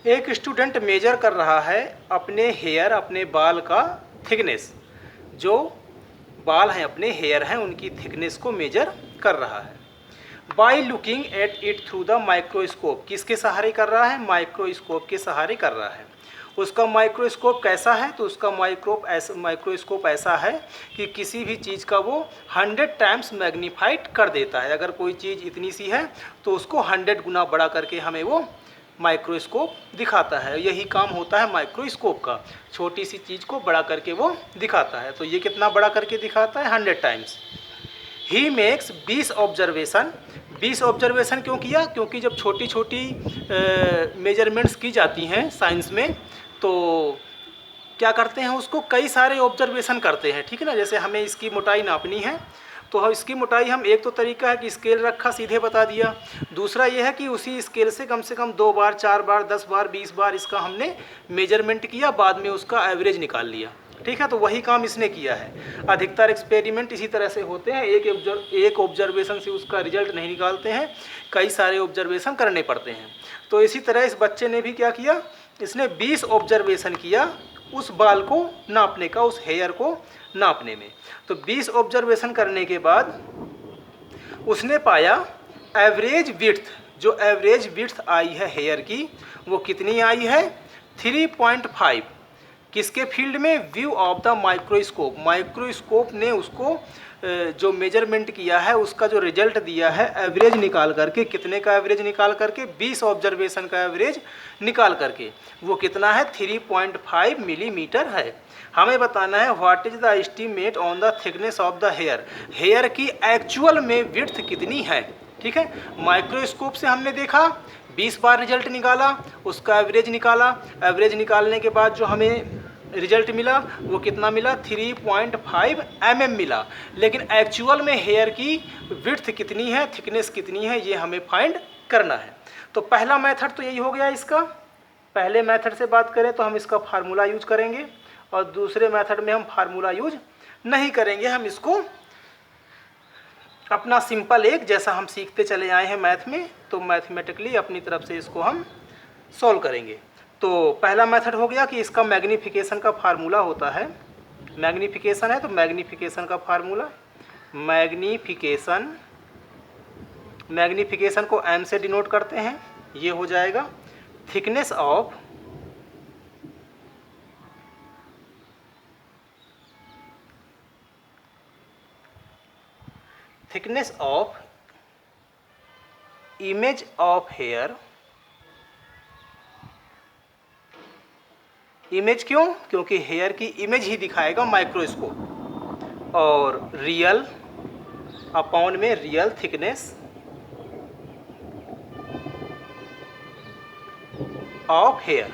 एक student major कर रहा है अपने बाल का थिकनेस। जो बाल हैं अपने हेयर हैं उनकी थिकनेस को मेजर कर रहा है। By looking at it through the microscope. किसके सहारे कर रहा है? माइक्रोस्कोप के सहारे कर रहा है। उसका माइक्रोस्कोप कैसा है? तो उसका माइक्रोस्कोप ऐसा है कि किसी भी चीज़ का वो 100 टाइम्स मैग्नीफाइड कर देता है। अगर कोई चीज़ इतनी सी है तो उसको 100 गुना बड़ा करके हमें वो माइक्रोस्कोप दिखाता है। यही काम होता है माइक्रोस्कोप का, छोटी सी चीज़ को बड़ा करके वो दिखाता है। तो ये कितना बड़ा करके दिखाता है? 100 times. He makes 20 observation. 20 observation क्यों किया? क्योंकि जब छोटी छोटी मेजरमेंट्स की जाती हैं साइंस में तो क्या करते हैं, उसको कई सारे ऑब्जर्वेशन करते हैं। ठीक है ना, जैसे हमें इसकी मोटाई नापनी है तो इसकी मोटाई हम एक तो तरीका है कि स्केल रखा सीधे बता दिया। दूसरा ये है कि उसी स्केल से कम 2 बार 4 बार 10 बार 20 बार इसका हमने मेजरमेंट किया, बाद में उसका एवरेज निकाल लिया। ठीक है, तो वही काम इसने किया है। अधिकतर एक्सपेरिमेंट इसी तरह से होते हैं, एक ऑब्जर्वेशन से उसका रिजल्ट नहीं निकालते हैं, कई सारे ऑब्जर्वेशन करने पड़ते हैं। तो इसी तरह इस बच्चे ने भी क्या किया, इसने 20 ऑब्जर्वेशन किया उस बाल को नापने का, उस हेयर को नापने में। तो 20 ऑब्जर्वेशन करने के बाद उसने पाया एवरेज विड्थ। जो एवरेज विड्थ आई है हेयर की वो कितनी आई है? 3.5। किसके फील्ड में? View of the microscope. Microscope ने उसको जो मेजरमेंट किया है उसका जो रिजल्ट दिया है एवरेज निकाल करके, कितने का एवरेज निकाल करके? 20 ऑब्जर्वेशन का एवरेज निकाल करके वो कितना है? 3.5 मिलीमीटर है। हमें बताना है what is the estimate on the thickness of the hair. Hair की एक्चुअल में विड्थ कितनी है? ठीक है, माइक्रोस्कोप से हमने देखा, 20 बार रिजल्ट निकाला, उसका एवरेज निकाला। एवरेज निकालने के बाद जो हमें रिजल्ट मिला वो कितना मिला? 3.5 mm मिला। लेकिन एक्चुअल में हेयर की विड्थ कितनी है, थिकनेस कितनी है, ये हमें फाइंड करना है। तो पहला मेथड तो यही हो गया इसका। पहले मेथड से बात करें तो हम इसका फार्मूला यूज करेंगे, और दूसरे मेथड में हम फार्मूला यूज नहीं करेंगे। हम इसको अपना सिंपल एक जैसा हम सीखते चले आए हैं मैथ में, तो मैथमेटिकली अपनी तरफ से इसको हम सॉल्व करेंगे। तो पहला मेथड हो गया कि इसका मैग्नीफिकेशन का फार्मूला होता है। मैग्नीफिकेशन है तो मैग्नीफिकेशन का फार्मूला, मैग्नीफिकेशन को m से डिनोट करते हैं। ये हो जाएगा thickness of image of hair. Image क्यों? क्योंकि हेयर की इमेज ही दिखाएगा माइक्रोस्कोप। और रियल अपॉन में रियल थिकनेस ऑफ हेयर।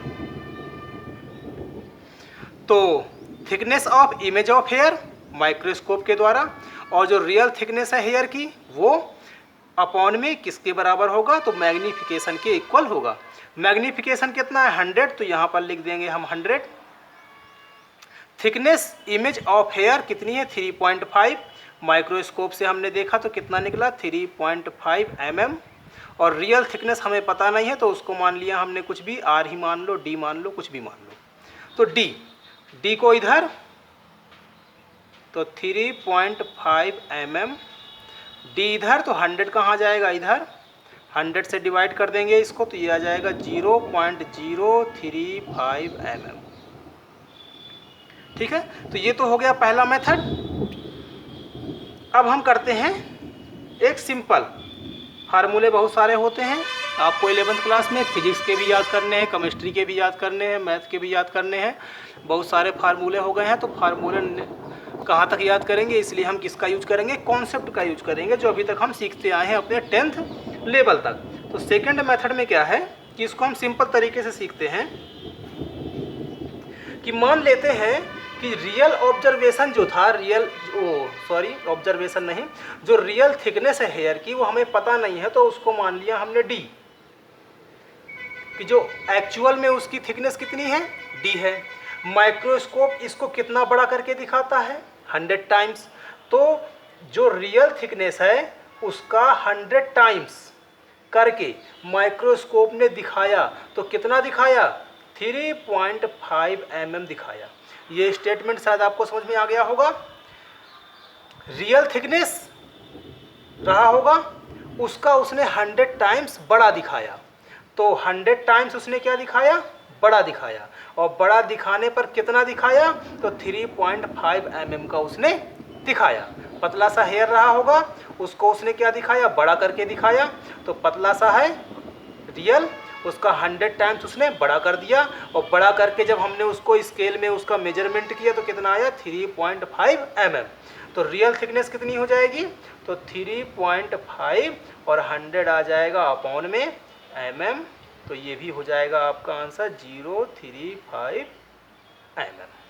तो thickness of image of hair microscope के द्वारा, और जो रियल थिकनेस है हेयर की वो अपॉन में किसके बराबर होगा? तो मैग्नीफिकेशन के इक्वल होगा। मैग्नीफिकेशन कितना है? 100, तो यहाँ पर लिख देंगे हम 100। थिकनेस इमेज ऑफ हेयर कितनी है? 3.5। माइक्रोस्कोप से हमने देखा तो कितना निकला? 3.5 mm। और रियल थिकनेस हमें पता नहीं है तो उसको मान लिया हमने कुछ भी, R ही मान लो, D मान लो, कुछ भी मान लो। तो D को इधर, तो 3.5 mm, D इधर, तो 100 कहाँ जाएगा? इधर। 100 से डिवाइड कर देंगे इसको तो ये आ जाएगा 0.035 mm। ठीक है, तो ये तो हो गया पहला मेथड। अब हम करते हैं एक सिंपल। फार्मूले बहुत सारे होते हैं, आपको 11th क्लास में फिजिक्स के भी याद करने हैं, केमिस्ट्री के भी याद करने हैं, मैथ के भी याद करने हैं। बहुत सारे फार्मूले हो गए हैं, तो फार्मूले कहाँ तक याद करेंगे? इसलिए हम किसका यूज करेंगे? कॉन्सेप्ट का यूज करेंगे, जो अभी तक हम सीखते आए हैं अपने 10th लेवल तक। तो सेकंड मेथड में क्या है कि इसको हम सिंपल तरीके से सीखते हैं कि मान लेते हैं कि रियल ऑब्जर्वेशन जो था, ऑब्जर्वेशन नहीं, जो रियल थिकनेस है हेयर की वो हमें पता नहीं है, तो उसको मान लिया हमने D, कि जो एक्चुअल में उसकी थिकनेस कितनी है? D है। माइक्रोस्कोप इसको कितना बड़ा करके दिखाता है? 100 टाइम्स। तो जो रियल थिकनेस है उसका 100 टाइम्स करके माइक्रोस्कोप ने दिखाया तो कितना दिखाया, 3.5 mm दिखाया। ये स्टेटमेंट शायद आपको समझ में आ गया होगा। रियल थिकनेस रहा होगा, उसका उसने 100 टाइम्स बड़ा दिखाया, तो 100 टाइम्स उसने क्या दिखाया, बड़ा दिखाया। और बड़ा दिखाने पर कितना दिखाया, तो 3.5 mm का उसने दिखाया। पतला सा हेयर रहा होगा, उसको उसने क्या दिखाया, बड़ा करके दिखाया। तो पतला सा है रियल, उसका 100 टाइम्स उसने बड़ा कर दिया, और बड़ा करके जब हमने उसको स्केल में उसका मेजरमेंट किया तो कितना आया, 3.5 mm। तो रियल थिकनेस कितनी हो जाएगी, तो 3.5 और 100 आ जाएगा अपॉन में mm। तो ये भी हो जाएगा आपका आंसर 035 mm।